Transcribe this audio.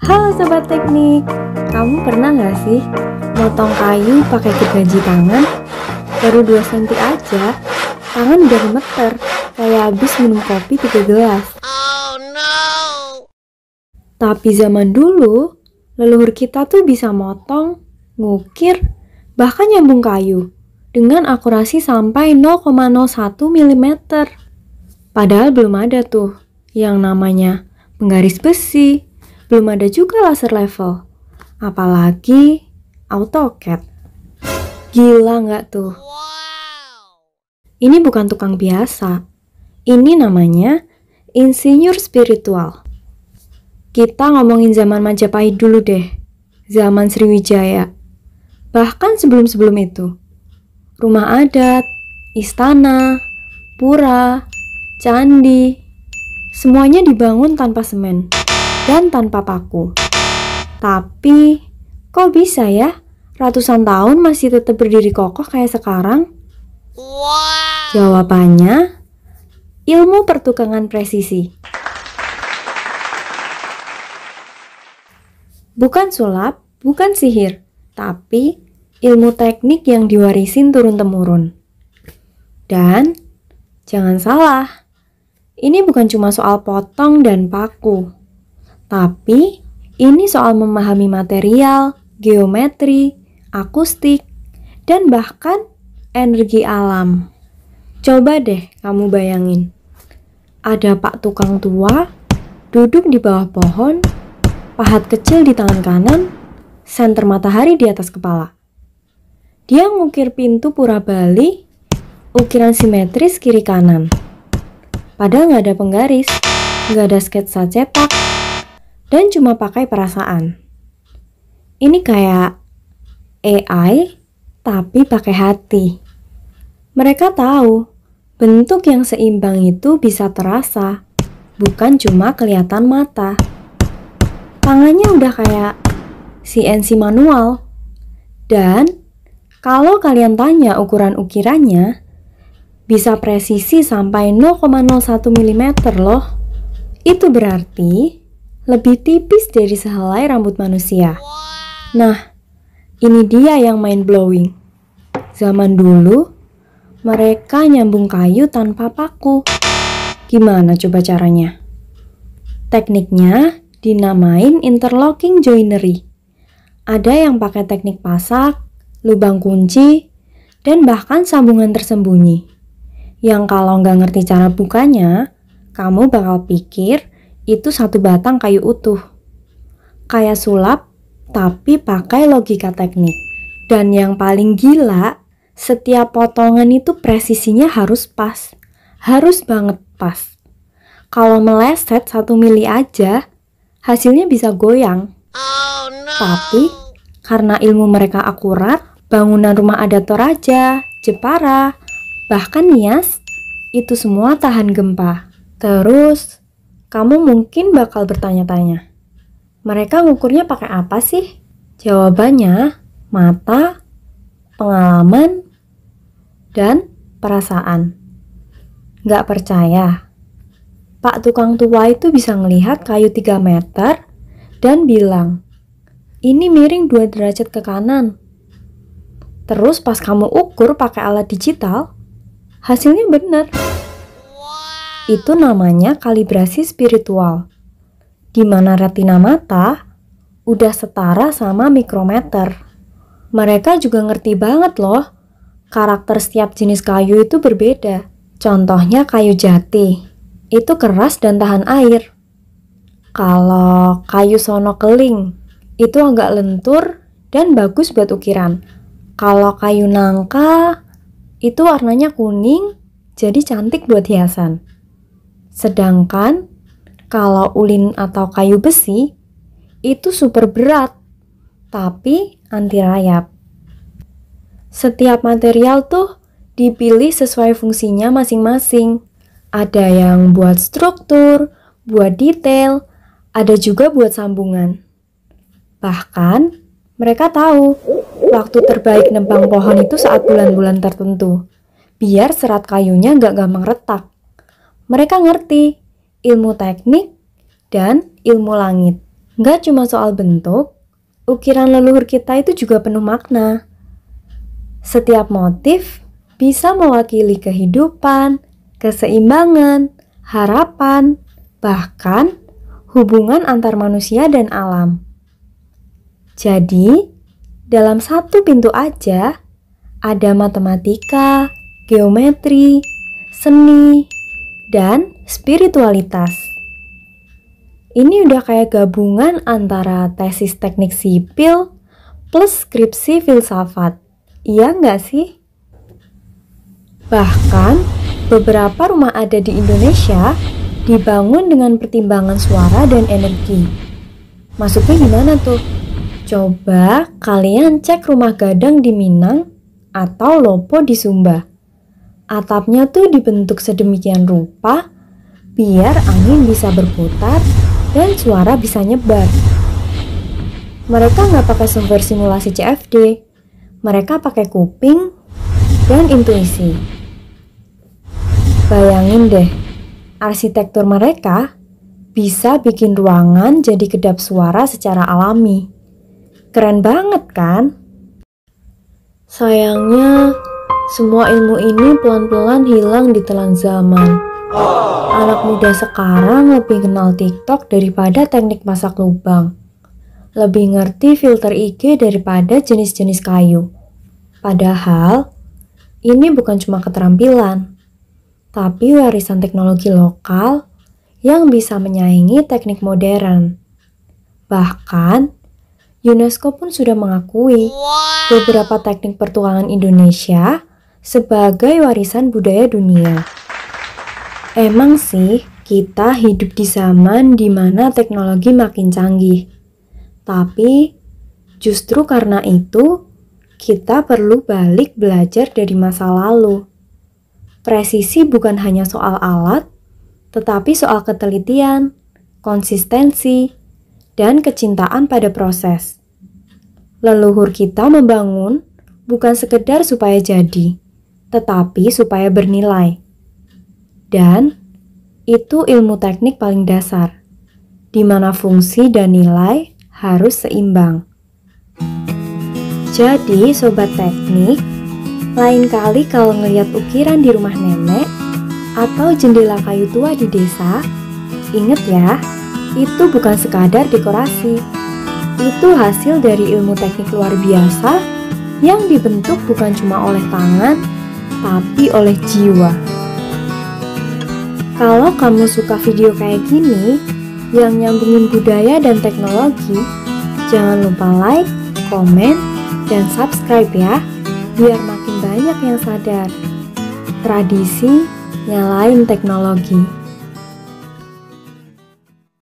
Halo Sobat Teknik, kamu pernah nggak sih motong kayu pakai gergaji tangan? Baru 2 cm aja, tangan udah gemeter, kayak habis minum kopi 3 gelas. Oh no! Tapi zaman dulu, leluhur kita tuh bisa motong, ngukir, bahkan nyambung kayu dengan akurasi sampai 0,01 mm. Padahal belum ada tuh yang namanya penggaris besi, belum ada juga laser level, apalagi AutoCAD. Gila nggak tuh? Wow! Ini bukan tukang biasa, ini namanya insinyur spiritual. Kita ngomongin zaman Majapahit dulu deh, zaman Sriwijaya. Bahkan sebelum-sebelum itu, rumah adat, istana, pura, candi, semuanya dibangun tanpa semen dan tanpa paku. Tapi, kok bisa ya ratusan tahun masih tetap berdiri kokoh kayak sekarang? Wow! Jawabannya, ilmu pertukangan presisi. Bukan sulap, bukan sihir, tapi ilmu teknik yang diwarisin turun-temurun. Dan, jangan salah, ini bukan cuma soal potong dan paku. Tapi, ini soal memahami material, geometri, akustik, dan bahkan energi alam. Coba deh kamu bayangin, ada Pak Tukang tua, duduk di bawah pohon, pahat kecil di tangan kanan, senter matahari di atas kepala. Dia ngukir pintu pura Bali, ukiran simetris kiri kanan. Padahal nggak ada penggaris, nggak ada sketsa cepak, dan cuma pakai perasaan. Ini kayak AI, tapi pakai hati. Mereka tahu, bentuk yang seimbang itu bisa terasa, bukan cuma kelihatan mata. Tangannya udah kayak CNC manual. Dan, kalau kalian tanya ukuran ukirannya, bisa presisi sampai 0,01 mm loh. Itu berarti lebih tipis dari sehelai rambut manusia. Nah, ini dia yang mind blowing. Zaman dulu, mereka nyambung kayu tanpa paku. Gimana coba caranya? Tekniknya dinamain interlocking joinery. Ada yang pakai teknik pasak, lubang kunci, dan bahkan sambungan tersembunyi. Yang kalau nggak ngerti cara bukanya, kamu bakal pikir itu satu batang kayu utuh. Kayak sulap, tapi pakai logika teknik. Dan yang paling gila, setiap potongan itu presisinya harus pas. Harus banget pas. Kalau meleset 1 mili aja, hasilnya bisa goyang. Oh no! Tapi, karena ilmu mereka akurat, bangunan rumah adat Toraja, Jepara, bahkan Nias, itu semua tahan gempa. Terus, kamu mungkin bakal bertanya-tanya, mereka ngukurnya pakai apa sih? Jawabannya, mata, pengalaman, dan perasaan. Nggak percaya? Pak Tukang tua itu bisa ngelihat kayu 3 meter dan bilang, ini miring 2 derajat ke kanan. Terus pas kamu ukur pakai alat digital, hasilnya bener. Itu namanya kalibrasi spiritual, di mana retina mata udah setara sama mikrometer. Mereka juga ngerti banget loh, karakter setiap jenis kayu itu berbeda. Contohnya kayu jati, itu keras dan tahan air. Kalau kayu sono keling, itu agak lentur dan bagus buat ukiran. Kalau kayu nangka, itu warnanya kuning, jadi cantik buat hiasan. Sedangkan kalau ulin atau kayu besi, itu super berat, tapi anti rayap. Setiap material tuh dipilih sesuai fungsinya masing-masing. Ada yang buat struktur, buat detail, ada juga buat sambungan. Bahkan, mereka tahu waktu terbaik nebang pohon itu saat bulan-bulan tertentu, biar serat kayunya nggak gampang retak. Mereka ngerti ilmu teknik dan ilmu langit. Nggak cuma soal bentuk, ukiran leluhur kita itu juga penuh makna. Setiap motif bisa mewakili kehidupan, keseimbangan, harapan, bahkan hubungan antar manusia dan alam. Jadi, dalam satu pintu aja ada matematika, geometri, seni, dan spiritualitas. Ini udah kayak gabungan antara tesis teknik sipil plus skripsi filsafat. Iya nggak sih? Bahkan, beberapa rumah adat di Indonesia dibangun dengan pertimbangan suara dan energi. Masuknya gimana tuh? Coba kalian cek rumah gadang di Minang atau Lopo di Sumba. Atapnya tuh dibentuk sedemikian rupa biar angin bisa berputar dan suara bisa nyebar. Mereka nggak pakai sumber simulasi CFD, mereka pakai kuping dan intuisi. Bayangin deh, arsitektur mereka bisa bikin ruangan jadi kedap suara secara alami. Keren banget kan? Sayangnya, semua ilmu ini pelan-pelan hilang di telan zaman. Anak muda sekarang lebih kenal TikTok daripada teknik masak lubang. Lebih ngerti filter IG daripada jenis-jenis kayu. Padahal, ini bukan cuma keterampilan, tapi warisan teknologi lokal yang bisa menyaingi teknik modern. Bahkan, UNESCO pun sudah mengakui beberapa teknik pertukangan Indonesia sebagai warisan budaya dunia. Emang sih, kita hidup di zaman di mana teknologi makin canggih. Tapi, justru karena itu, kita perlu balik belajar dari masa lalu. Presisi bukan hanya soal alat, tetapi soal ketelitian, konsistensi, dan kecintaan pada proses. Leluhur kita membangun bukan sekedar supaya jadi, tetapi supaya bernilai. Dan itu ilmu teknik paling dasar, di mana fungsi dan nilai harus seimbang. Jadi, sobat teknik, lain kali kalau ngelihat ukiran di rumah nenek atau jendela kayu tua di desa, inget ya, itu bukan sekadar dekorasi. Itu hasil dari ilmu teknik luar biasa yang dibentuk bukan cuma oleh tangan, tapi oleh jiwa. Kalau kamu suka video kayak gini, yang nyambungin budaya dan teknologi, jangan lupa like, komen, dan subscribe ya, biar makin banyak yang sadar. Tradisi nyalain teknologi.